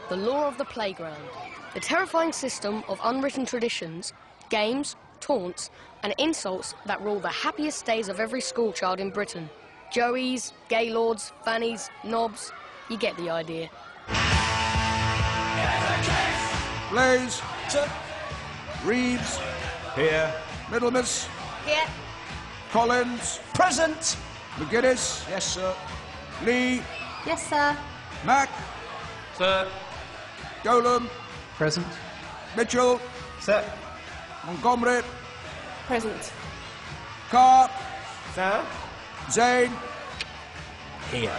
the law of the playground, the terrifying system of unwritten traditions, games, taunts and insults that rule the happiest days of every schoolchild in Britain. Joeys, Gaylords, Fannies, Knobs, you get the idea. Blaze. Sir. Reeves. Here. Middlemiss. Here. Collins. Present. McGuinness. Yes, sir. Lee. Yes, sir. Mack. Sir. Dolan. Present. Mitchell. Sir. Montgomery. Present. Carr. Sir. Zane. Here.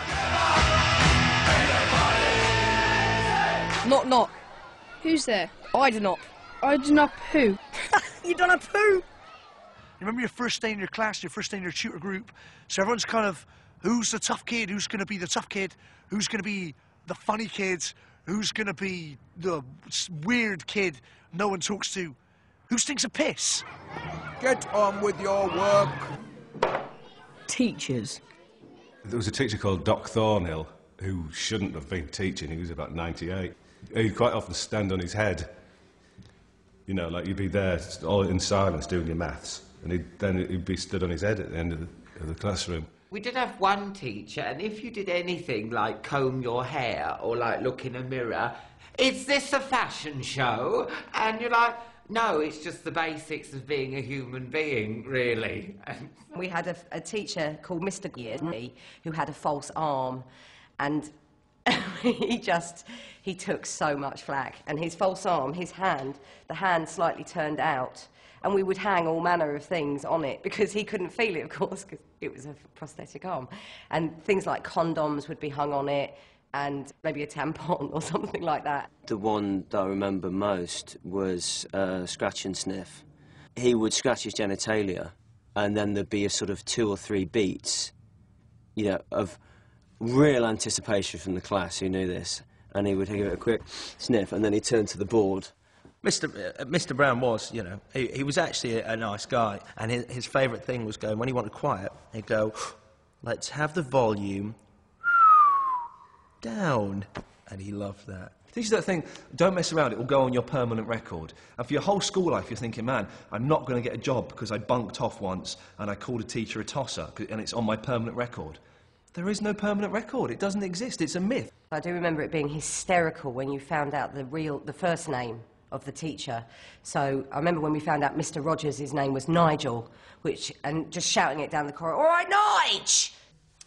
Not. Who's there? I do not. I do not poo. You done a poo? You remember your first day in your class, your first day in your tutor group? So everyone's kind of, who's the tough kid? Who's going to be the tough kid? Who's going to be the funny kids? Who's going to be the weird kid no one talks to? Who stinks of piss? Get on with your work. Teachers. There was a teacher called Doc Thornhill who shouldn't have been teaching. He was about 98. He'd quite often stand on his head. You know, like you'd be there all in silence doing your maths, and he'd be stood on his head at the end of the classroom. We did have one teacher, and if you did anything like comb your hair or like look in a mirror, is this a fashion show? And you're like, no, it's just the basics of being a human being, really. We had a teacher called Mr. Geary who had a false arm, and he took so much flack. And his false arm, the hand slightly turned out, and we would hang all manner of things on it because he couldn't feel it, of course, because it was a prosthetic arm. And things like condoms would be hung on it, and maybe a tampon or something like that. The one that I remember most was scratch and sniff. He would scratch his genitalia, and then there'd be a sort of 2 or 3 beats, you know, of real anticipation from the class who knew this, and he would give it a quick sniff, and then he'd turn to the board. Mr. Brown was, you know, he was actually a nice guy, and his favourite thing was going, when he wanted quiet, he'd go, let's have the volume down, and he loved that. This is that thing, don't mess around, it will go on your permanent record. And for your whole school life, you're thinking, man, I'm not going to get a job because I bunked off once and I called a teacher a tosser, and it's on my permanent record. There is no permanent record. It doesn't exist. It's a myth. I do remember it being hysterical when you found out the first name of the teacher. So I remember when we found out Mr. Rogers, his name was Nigel, and just shouting it down the corridor, all right, Nige!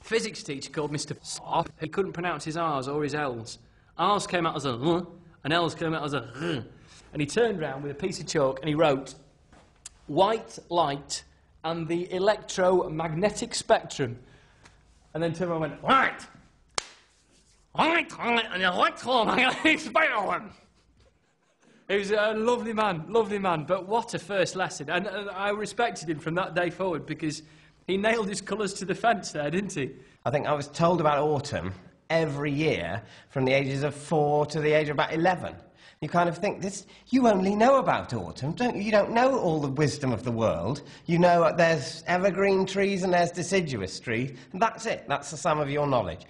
Physics teacher called Mr. Sop. He couldn't pronounce his R's or his L's. R's came out as a R, and L's came out as a R. And he turned round with a piece of chalk and he wrote, white light and the electromagnetic spectrum. And then turned around and went, right, and the electromagnetic spectrum. He was a lovely man, but what a first lesson. And I respected him from that day forward because he nailed his colours to the fence there, didn't he? I think I was told about autumn every year from the ages of 4 to the age of about 11. You kind of think, you only know about autumn, don't you? You don't know all the wisdom of the world. You know there's evergreen trees and there's deciduous trees, and that's it. That's the sum of your knowledge.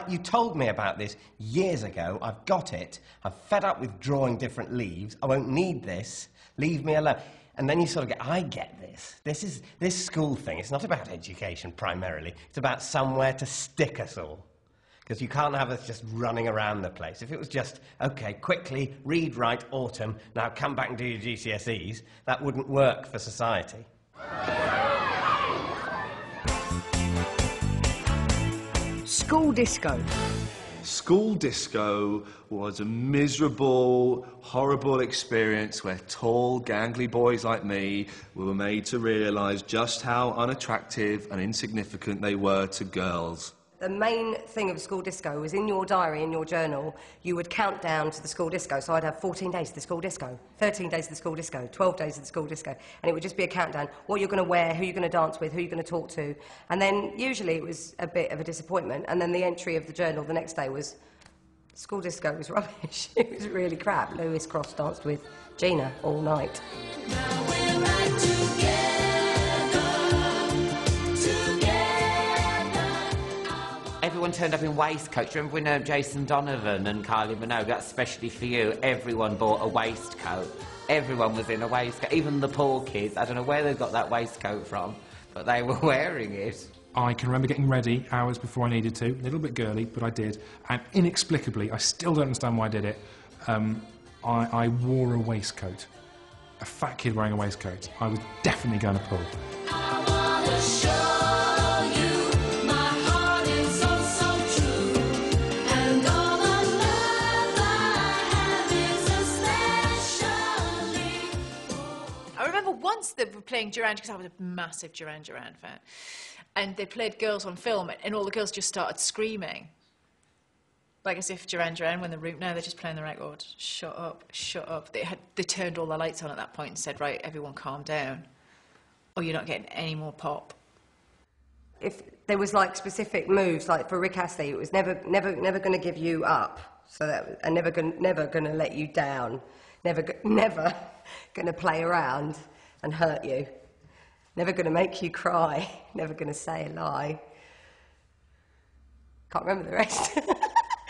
You told me about this years ago. I've got it. I'm fed up with drawing different leaves. I won't need this. Leave me alone. And then you sort of get, I get this. This school thing, it's not about education primarily. It's about somewhere to stick us all. Because you can't have us just running around the place. If it was just, OK, quickly, read, write, autumn, now come back and do your GCSEs, that wouldn't work for society. School disco. School disco was a miserable, horrible experience where tall, gangly boys like me were made to realise just how unattractive and insignificant they were to girls. The main thing of school disco was in your diary, in your journal, you would count down to the school disco. So I'd have 14 days to the school disco, 13 days to the school disco, 12 days to the school disco. And it would just be a countdown. What you're going to wear, who you're going to dance with, who you're going to talk to. And then usually it was a bit of a disappointment. And then the entry of the journal the next day was, school disco was rubbish. It was really crap. Lewis Cross danced with Gina all night. Now we're right together. everyone turned up in waistcoats. Do you remember when Jason Donovan and Kylie Minogue, that's especially for you, everyone bought a waistcoat. Everyone was in a waistcoat, even the poor kids. I don't know where they got that waistcoat from, but they were wearing it. I can remember getting ready hours before I needed to. A little bit girly, but I did. And inexplicably, I still don't understand why I did it, I wore a waistcoat. A fat kid wearing a waistcoat. I was definitely going to pull. I wanna show you my heart is so true, and all the love I have is especially. I remember once they were playing Duran, because I was a massive Duran Duran fan, and they played Girls on Film, and all the girls just started screaming. Like as if Duran Duran, when the room, no, they're just playing the record. Shut up, shut up. They turned all the lights on at that point and said, right, everyone calm down, or you're not getting any more pop. If there was like specific moves, like for Rick Astley, it was never going to give you up, so that, and never going to let you down, never going to play around and hurt you, never going to make you cry, never going to say a lie. Can't remember the rest.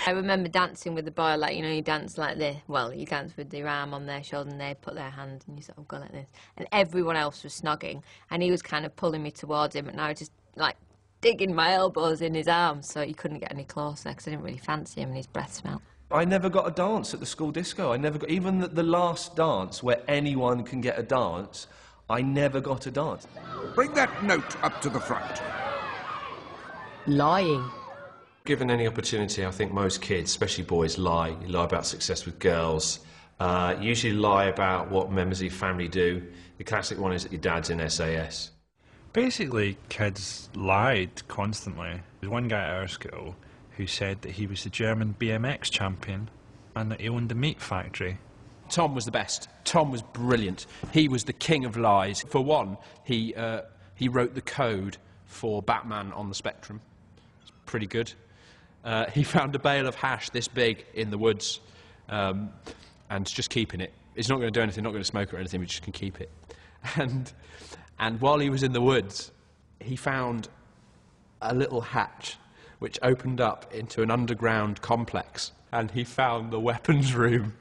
I remember dancing with the boy, like, you know, you dance like this. Well, you dance with your arm on their shoulder and they put their hand and you sort of go like this. And everyone else was snogging and he was kind of pulling me towards him and I was just, like, digging my elbows in his arms so he couldn't get any closer because I didn't really fancy him and his breath smelled. I never got a dance at the school disco. I never got, even the last dance where anyone can get a dance, I never got a dance. Bring that note up to the front. Lying. Given any opportunity, I think most kids, especially boys, lie. You lie about success with girls. Usually lie about what members of your family do. The classic one is that your dad's in SAS. Basically, kids lied constantly. There was one guy at our school who said that he was the German BMX champion and that he owned a meat factory. Tom was the best. Tom was brilliant. He was the king of lies. For one, he wrote the code for Batman on the Spectrum. It's pretty good. He found a bale of hash this big in the woods and just keeping it. He's not going to do anything, not going to smoke it or anything, but just can keep it. And while he was in the woods, he found a little hatch which opened up into an underground complex, and he found the weapons room,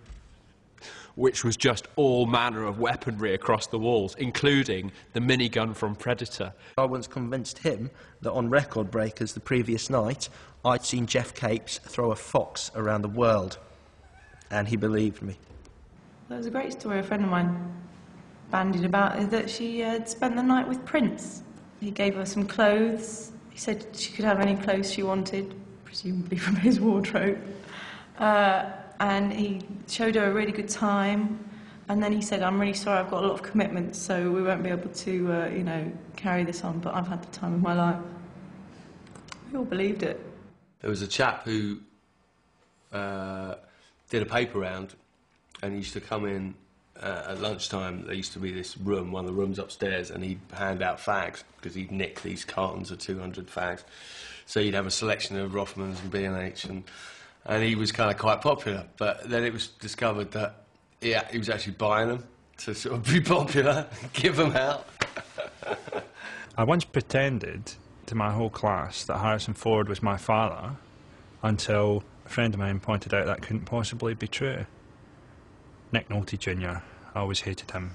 which was just all manner of weaponry across the walls, including the minigun from Predator. I once convinced him that on Record Breakers the previous night I'd seen Jeff Capes throw a fox around the world, and he believed me. There was a great story a friend of mine bandied about, that she had spent the night with Prince. He gave her some clothes. He said she could have any clothes she wanted, presumably from his wardrobe. And he showed her a really good time, and then he said, I'm really sorry, I've got a lot of commitments, so we won't be able to, you know, carry this on, but I've had the time of my life. We all believed it. There was a chap who did a paper round, and he used to come in at lunchtime. There used to be this room, one of the rooms upstairs, and he'd hand out fags, because he'd nick these cartons of 200 fags. So you'd have a selection of Rothmans and B&H, and he was kind of quite popular, but then it was discovered that, yeah, he was actually buying them to sort of be popular, give them out. I once pretended to my whole class that Harrison Ford was my father until a friend of mine pointed out that couldn't possibly be true. Nick Nolte Jr., I always hated him.